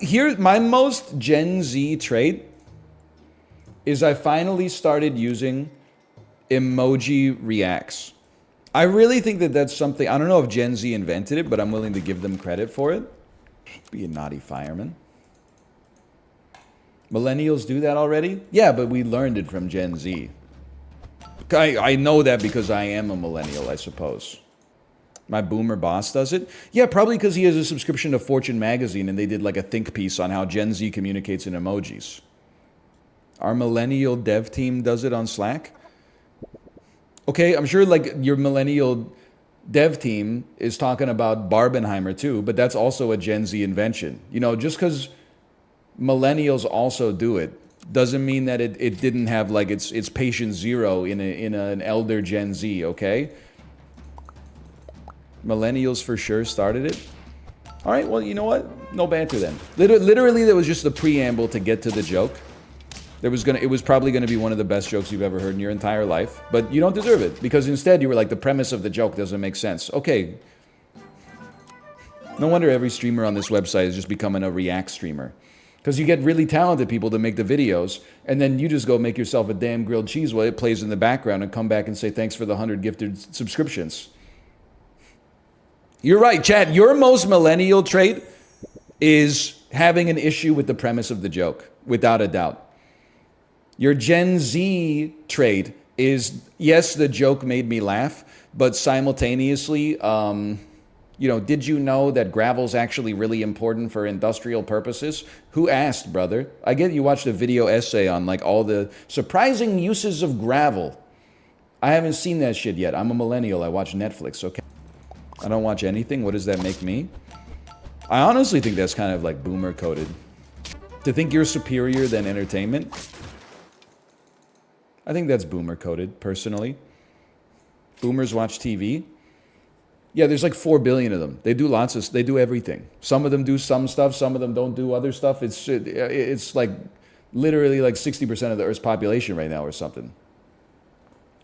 Here, my most Gen Z trait is I finally started using emoji reacts. I really think that that's something, I don't know if Gen Z invented it, but I'm willing to give them credit for it. Be a naughty fireman. Millennials do that already? Yeah, but we learned it from Gen Z. I know that because I am a millennial, I suppose. My boomer boss does it? Yeah, probably because he has a subscription to Fortune magazine and they did like a think piece on how Gen Z communicates in emojis. Our millennial dev team does it on Slack. Okay, I'm sure like your millennial dev team is talking about Barbenheimer too, but that's also a Gen Z invention. You know, just because millennials also do it doesn't mean that it didn't have like its patient zero in an elder Gen Z, okay? Millennials for sure started it. All right, well, you know what? No banter then. Literally, there was just the preamble to get to the joke. It was probably gonna be one of the best jokes you've ever heard in your entire life, but you don't deserve it because instead you were like, the premise of the joke doesn't make sense. Okay. No wonder every streamer on this website is just becoming a React streamer. Because you get really talented people to make the videos, and then you just go make yourself a damn grilled cheese while it plays in the background and come back and say thanks for the 100 gifted subscriptions. You're right, Chad. Your most millennial trait is having an issue with the premise of the joke, without a doubt. Your Gen Z trait is, yes, the joke made me laugh, but simultaneously, you know, did you know that gravel's actually really important for industrial purposes? Who asked, brother? I get you watched a video essay on like all the surprising uses of gravel. I haven't seen that shit yet. I'm a millennial. I watch Netflix, okay? I don't watch anything. What does that make me? I honestly think that's kind of like boomer coded. To think you're superior than entertainment? I think that's boomer coded, personally. Boomers watch TV. Yeah, there's like 4 billion of them. They do everything. Some of them do some stuff, some of them don't do other stuff. It's like literally like 60% of the Earth's population right now or something.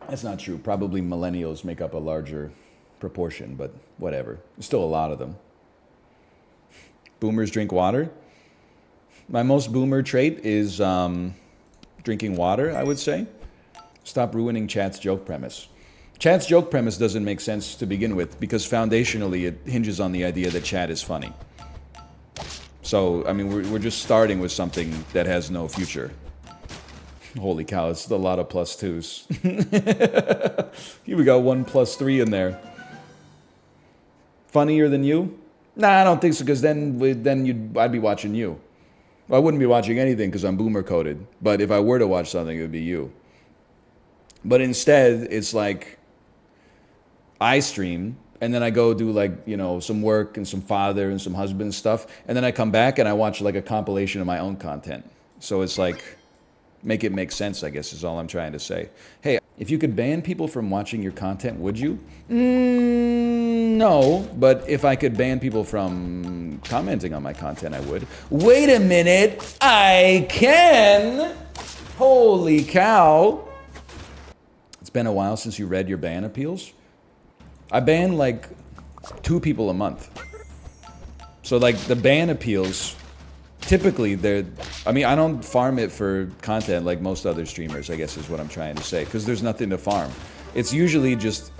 That's not true. Probably millennials make up a larger proportion, but whatever. There's still a lot of them. Boomers drink water. My most boomer trait is drinking water, I would say. Stop ruining chat's joke premise. Chat's joke premise doesn't make sense to begin with because foundationally it hinges on the idea that chat is funny. So, I mean, we're just starting with something that has no future. Holy cow, it's a lot of plus twos. Here we got 1 + 3 in there. Funnier than you? Nah, I don't think so, because then I'd be watching you. Well, I wouldn't be watching anything because I'm boomer coded. But if I were to watch something, it would be you. But instead, it's like I stream and then I go do like, you know, some work and some father and some husband stuff. And then I come back and I watch like a compilation of my own content. So it's like, make it make sense, I guess, is all I'm trying to say. Hey, if you could ban people from watching your content, would you? No, but if I could ban people from commenting on my content, I would. Wait a minute, I can! Holy cow! It's been a while since you read your ban appeals. I ban like 2 people a month. So like the ban appeals, typically I mean, I don't farm it for content like most other streamers, I guess is what I'm trying to say, because there's nothing to farm. It's usually just,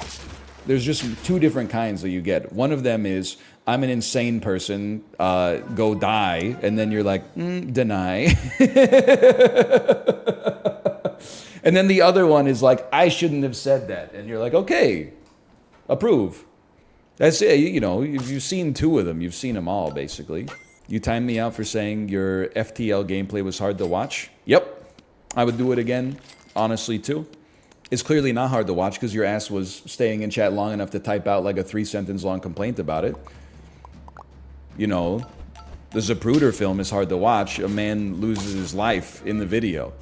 there's just 2 different kinds that you get. One of them is, I'm an insane person, go die, and then you're like, deny. And then the other one is like, I shouldn't have said that. And you're like, okay, approve. That's it, you know, you've seen 2 of them. You've seen them all, basically. You timed me out for saying your FTL gameplay was hard to watch. Yep, I would do it again, honestly, too. It's clearly not hard to watch because your ass was staying in chat long enough to type out like a 3-sentence long complaint about it. You know, the Zapruder film is hard to watch. A man loses his life in the video.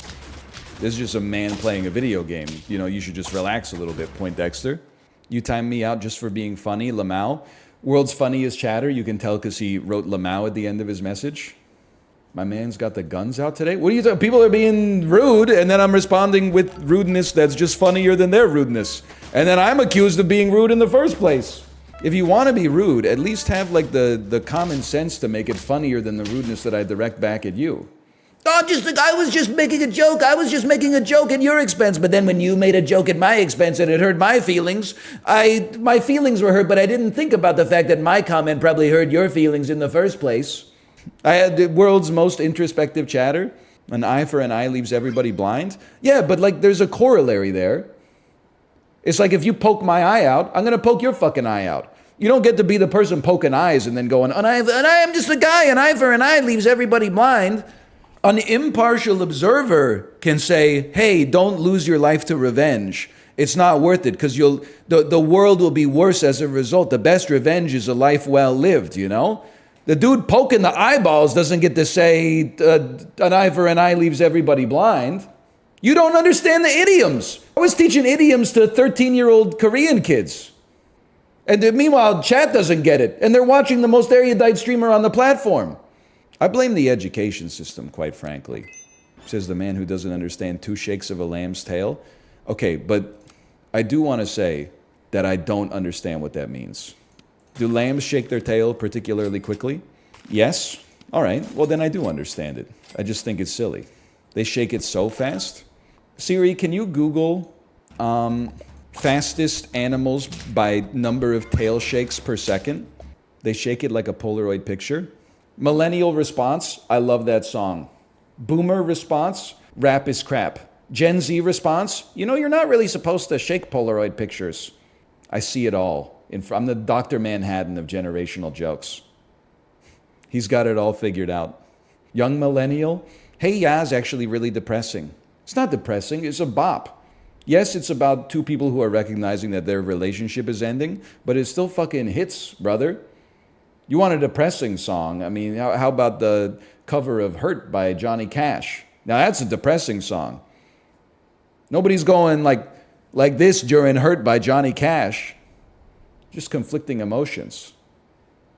This is just a man playing a video game. You know, you should just relax a little bit, Poindexter. You timed me out just for being funny, Lamau. World's funniest chatter, you can tell because he wrote Lamau at the end of his message. My man's got the guns out today? What are you talking? People are being rude, and then I'm responding with rudeness that's just funnier than their rudeness. And then I'm accused of being rude in the first place. If you want to be rude, at least have like the common sense to make it funnier than the rudeness that I direct back at you. I was just making a joke. I was just making a joke at your expense. But then when you made a joke at my expense and it hurt my feelings, my feelings were hurt, but I didn't think about the fact that my comment probably hurt your feelings in the first place. I had the world's most introspective chatter. An eye for an eye leaves everybody blind. Yeah, but like there's a corollary there. It's like if you poke my eye out, I'm going to poke your fucking eye out. You don't get to be the person poking eyes and then going, I am just a guy, an eye for an eye leaves everybody blind. An impartial observer can say, hey, don't lose your life to revenge. It's not worth it because the world will be worse as a result. The best revenge is a life well lived, you know? The dude poking the eyeballs doesn't get to say, an eye for an eye leaves everybody blind. You don't understand the idioms. I was teaching idioms to 13-year-old Korean kids. And meanwhile, chat doesn't get it. And they're watching the most erudite streamer on the platform. I blame the education system, quite frankly, says the man who doesn't understand 2 shakes of a lamb's tail. Okay, but I do want to say that I don't understand what that means. Do lambs shake their tail particularly quickly? Yes. All right, well then I do understand it. I just think it's silly. They shake it so fast. Siri, can you Google fastest animals by number of tail shakes per second? They shake it like a Polaroid picture. Millennial response, I love that song. Boomer response, rap is crap. Gen Z response, you're not really supposed to shake Polaroid pictures. I see it all. I'm the Dr. Manhattan of generational jokes. He's got it all figured out. Young millennial, hey yeah is actually really depressing. It's not depressing, it's a bop. Yes, it's about 2 people who are recognizing that their relationship is ending, but it still fucking hits, brother. You want a depressing song. I mean, how about the cover of Hurt by Johnny Cash? Now that's a depressing song. Nobody's going like this during Hurt by Johnny Cash. Just conflicting emotions.